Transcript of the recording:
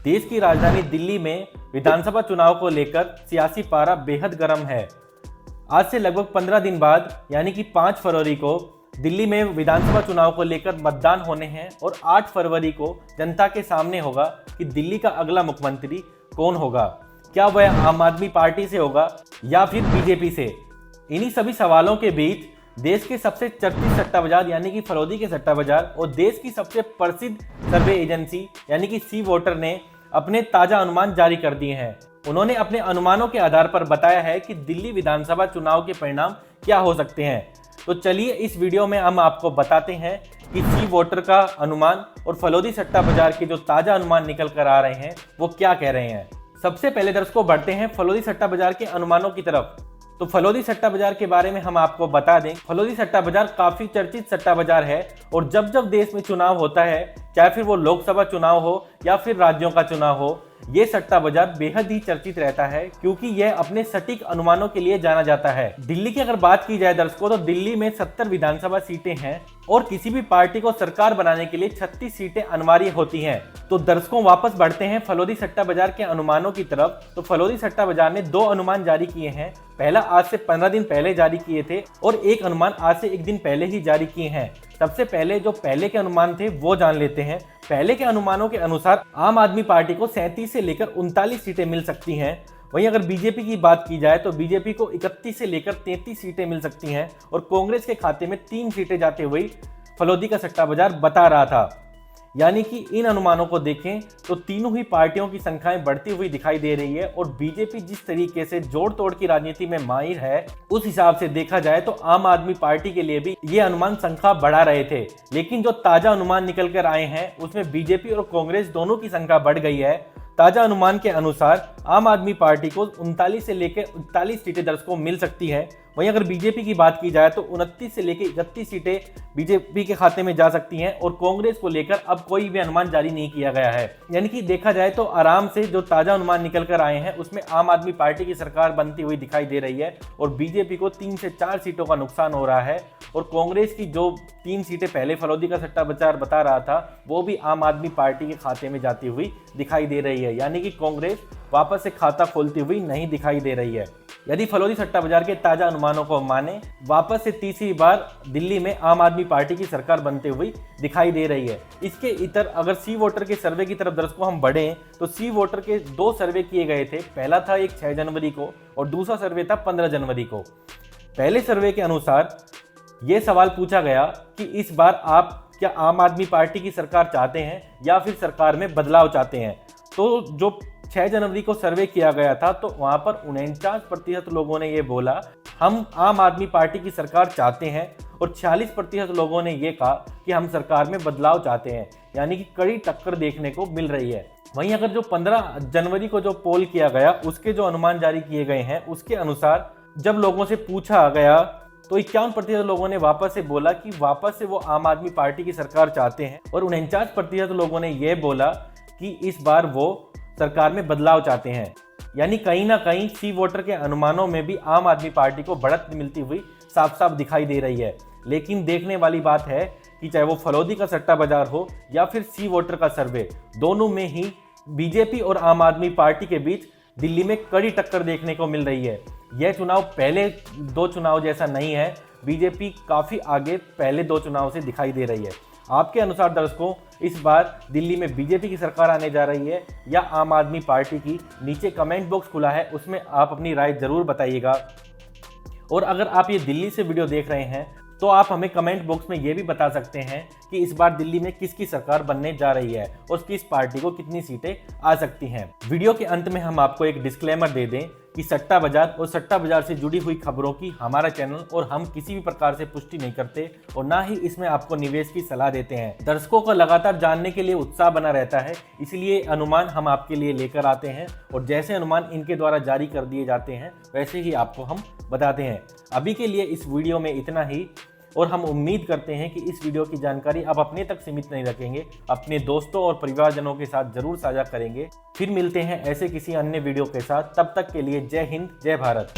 देश की राजधानी दिल्ली में विधानसभा चुनाव को लेकर सियासी पारा बेहद गर्म है। आज से लगभग 15 दिन बाद यानी कि 5 फरवरी को दिल्ली में विधानसभा चुनाव को लेकर मतदान होने हैं और 8 फरवरी को जनता के सामने होगा कि दिल्ली का अगला मुख्यमंत्री कौन होगा। क्या वह आम आदमी पार्टी से होगा या फिर बीजेपी से। इन्हीं सभी सवालों के बीच देश के सबसे चर्चित सट्टा बाजार यानी कि फरोदी के सट्टा बाजार और देश की सबसे प्रसिद्ध सर्वे एजेंसी यानी कि सी वोटर ने अपने ताजा अनुमान जारी कर दिए हैं। उन्होंने अपने अनुमानों के आधार पर बताया है कि दिल्ली विधानसभा चुनाव के परिणाम क्या हो सकते हैं। तो चलिए इस वीडियो में हम आपको बताते हैं कि सी वोटर का अनुमान और फलोदी सट्टा बाजार के जो ताजा अनुमान निकल कर आ रहे हैं वो क्या कह रहे हैं। सबसे पहले दर्शकों बढ़ते हैं फलोदी सट्टा बाजार के अनुमानों की तरफ। तो फलोदी सट्टा बाजार के बारे में हम आपको बता दें, फलोदी सट्टा बाजार काफी चर्चित सट्टा बाजार है और जब जब देश में चुनाव होता है, चाहे फिर वो लोकसभा चुनाव हो या फिर राज्यों का चुनाव हो, ये सट्टा बाजार बेहद ही चर्चित रहता है क्योंकि यह अपने सटीक अनुमानों के लिए जाना जाता है। दिल्ली की अगर बात की जाए दर्शकों, तो दिल्ली में 70 विधानसभा सीटें हैं और किसी भी पार्टी को सरकार बनाने के लिए 36 सीटें अनिवार्य होती हैं। तो दर्शकों वापस बढ़ते हैं फलोदी सट्टा बाजार के अनुमानों की तरफ। तो फलोदी सट्टा बाजार ने 2 अनुमान जारी किए हैं। पहला आज से 15 दिन पहले जारी किए थे और एक अनुमान आज से 1 दिन पहले ही जारी किए हैं। सबसे पहले जो पहले के अनुमान थे वो जान लेते हैं। पहले के अनुमानों के अनुसार आम आदमी पार्टी को 37 से लेकर 39 सीटें मिल सकती हैं। वहीं अगर बीजेपी की बात की जाए तो बीजेपी को 31 से लेकर 33 सीटें मिल सकती हैं और कांग्रेस के खाते में 3 सीटें जाते हुए फलोदी का सट्टा बाजार बता रहा था। यानी कि इन अनुमानों को देखें तो तीनों ही पार्टियों की संख्याएं बढ़ती हुई दिखाई दे रही है और बीजेपी जिस तरीके से जोड़ तोड़ की राजनीति में माहिर है, उस हिसाब से देखा जाए तो आम आदमी पार्टी के लिए भी ये अनुमान संख्या बढ़ा रहे थे। लेकिन जो ताजा अनुमान निकल कर आए हैं उसमें बीजेपी और कांग्रेस दोनों की संख्या बढ़ गई है। ताजा अनुमान के अनुसार आम आदमी पार्टी को 39 से लेकर 41 सीटें दर्शकों मिल सकती है। वहीं अगर बीजेपी की बात की जाए तो 29 से लेकर 31 सीटें बीजेपी के खाते में जा सकती हैं और कांग्रेस को लेकर अब कोई भी अनुमान जारी नहीं किया गया है। यानी कि देखा जाए तो आराम से जो ताजा अनुमान निकल कर आए हैं उसमें आम आदमी पार्टी की सरकार बनती हुई दिखाई दे रही है और बीजेपी को 3 से 4 सीटों का नुकसान हो रहा है और कांग्रेस की जो 3 सीटें पहले फलोदी का सट्टा बाजार बता रहा था वो भी आम आदमी पार्टी के खाते में जाती हुई दिखाई दे रही है। यानी कि कांग्रेस वापस से खाता खोलती हुई नहीं दिखाई दे रही है। यदि फलोदी सट्टा बाजार के ताजा अनुमानों को माने, वापस से तीसरी बार दिल्ली में आम आदमी पार्टी की सरकार बनते हुई दिखाई दे रही है। इसके इतर अगर सी वोटर के सर्वे की तरफ दर्शकों हम बढ़ें तो सी वोटर के 2 सर्वे किए गए थे। पहला था एक 6 जनवरी को और दूसरा सर्वे था 15 जनवरी को। पहले सर्वे के अनुसार यह सवाल पूछा गया कि इस बार आप क्या आम आदमी पार्टी की सरकार चाहते हैं या फिर सरकार में बदलाव चाहते हैं। तो जो 6 जनवरी को सर्वे किया गया था तो वहां पर 49% लोगों ने ये बोला हम आम आदमी पार्टी की सरकार चाहते हैं और 46% लोगों ने ये कहा कि हम सरकार में बदलाव चाहते हैं। यानी कि कड़ी टक्कर देखने को मिल रही है। वहीं अगर जो 15 जनवरी को जो पोल किया गया उसके जो अनुमान जारी किए गए हैं उसके अनुसार जब लोगों से पूछा गया तो 51% लोगों ने वापस से बोला कि वापस से वो आम आदमी पार्टी की सरकार चाहते हैं और 49% लोगों ने यह बोला कि इस बार वो सरकार में बदलाव चाहते हैं। यानी कहीं ना कहीं सी वोटर के अनुमानों में भी आम आदमी पार्टी को बढ़त मिलती हुई साफ साफ दिखाई दे रही है। लेकिन देखने वाली बात है कि चाहे वो फलोदी का सट्टा बाजार हो या फिर सी वोटर का सर्वे, दोनों में ही बीजेपी और आम आदमी पार्टी के बीच दिल्ली में कड़ी टक्कर देखने को मिल रही है। यह चुनाव पहले 2 चुनाव जैसा नहीं है। बीजेपी काफी आगे पहले 2 चुनाव से दिखाई दे रही है। आपके अनुसार दर्शकों इस बार दिल्ली में बीजेपी की सरकार आने जा रही है या आम आदमी पार्टी की? नीचे कमेंट बॉक्स खुला है, उसमें आप अपनी राय जरूर बताइएगा। और अगर आप ये दिल्ली से वीडियो देख रहे हैं तो आप हमें कमेंट बॉक्स में ये भी बता सकते हैं कि इस बार दिल्ली में किसकी सरकार बनने जा रही है और किस पार्टी को कितनी सीटें आ सकती हैं। वीडियो के अंत में हम आपको एक डिस्क्लेमर दे दें कि सट्टा बाजार और सट्टा बाजार से जुड़ी हुई खबरों की हमारा चैनल और हम किसी भी प्रकार से पुष्टि नहीं करते और ना ही इसमें आपको निवेश की सलाह देते हैं। दर्शकों को लगातार जानने के लिए उत्साह बना रहता है, इसलिए अनुमान हम आपके लिए लेकर आते हैं और जैसे अनुमान इनके द्वारा जारी कर दिए जाते हैं वैसे ही आपको हम बताते हैं। अभी के लिए इस वीडियो में इतना ही और हम उम्मीद करते हैं कि इस वीडियो की जानकारी आप अपने तक सीमित नहीं रखेंगे, अपने दोस्तों और परिवारजनों के साथ जरूर साझा करेंगे। फिर मिलते हैं ऐसे किसी अन्य वीडियो के साथ। तब तक के लिए जय हिंद, जय भारत।